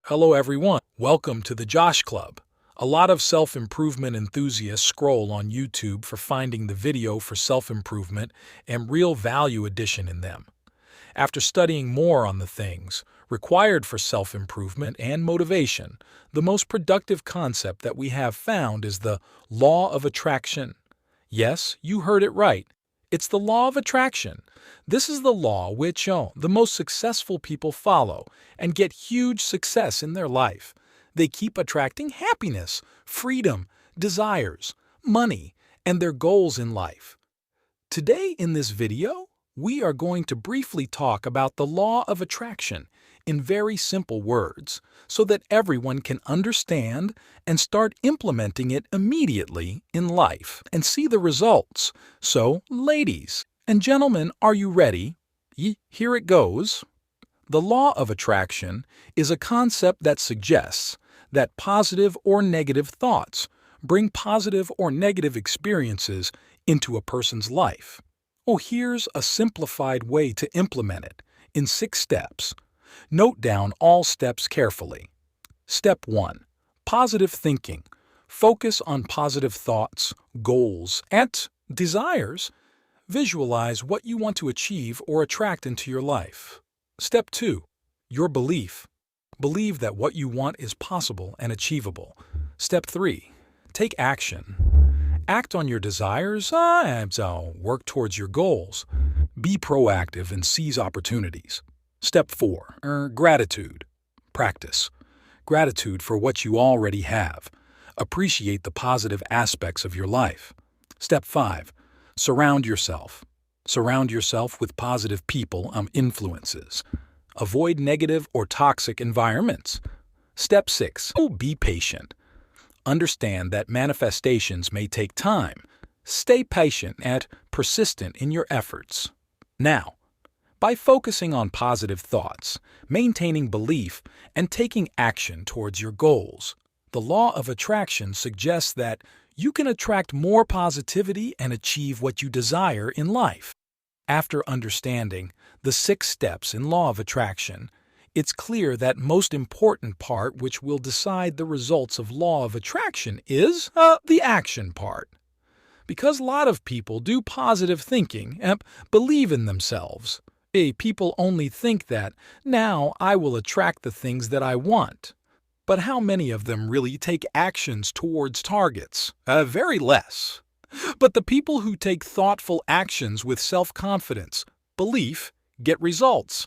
Hello, everyone. Welcome to the Josh Club. A lot of self improvement enthusiasts scroll on YouTube for finding the video for self improvement and real value addition in them. After studying more on the things required for self improvement and motivation, the most productive concept that we have found is the law of attraction. Yes, you heard it right. It's the law of attraction. This is the law which the most successful people follow and get huge success in their life. They keep attracting happiness, freedom, desires, money, and their goals in life. Today in this video, we are going to briefly talk about the law of attraction in very simple words so that everyone can understand and start implementing it immediately in life and see the results. So, ladies and gentlemen, are you ready? Here it goes. The law of attraction is a concept that suggests that positive or negative thoughts bring positive or negative experiences into a person's life. Oh, here's a simplified way to implement it in 6 steps. Note down all steps carefully. Step 1. Positive thinking. Focus on positive thoughts, goals, and desires. Visualize what you want to achieve or attract into your life. Step 2. Your belief. Believe that what you want is possible and achievable. Step 3. Take action. Act on your desires and work towards your goals. Be proactive and seize opportunities. Step 4. Gratitude. Practice. Gratitude for what you already have. Appreciate the positive aspects of your life. Step 5. Surround yourself. Surround yourself with positive people influences. Avoid negative or toxic environments. Step 6. Be patient. Understand that manifestations may take time. Stay patient and persistent in your efforts. Now, by focusing on positive thoughts, maintaining belief, and taking action towards your goals, the law of attraction suggests that you can attract more positivity and achieve what you desire in life. After understanding the 6 steps in law of attraction, it's clear that most important part which will decide the results of law of attraction is the action part. Because a lot of people do positive thinking and believe in themselves. People only think that, now I will attract the things that I want. But how many of them really take actions towards targets? Very less. But the people who take thoughtful actions with self-confidence, belief, get results.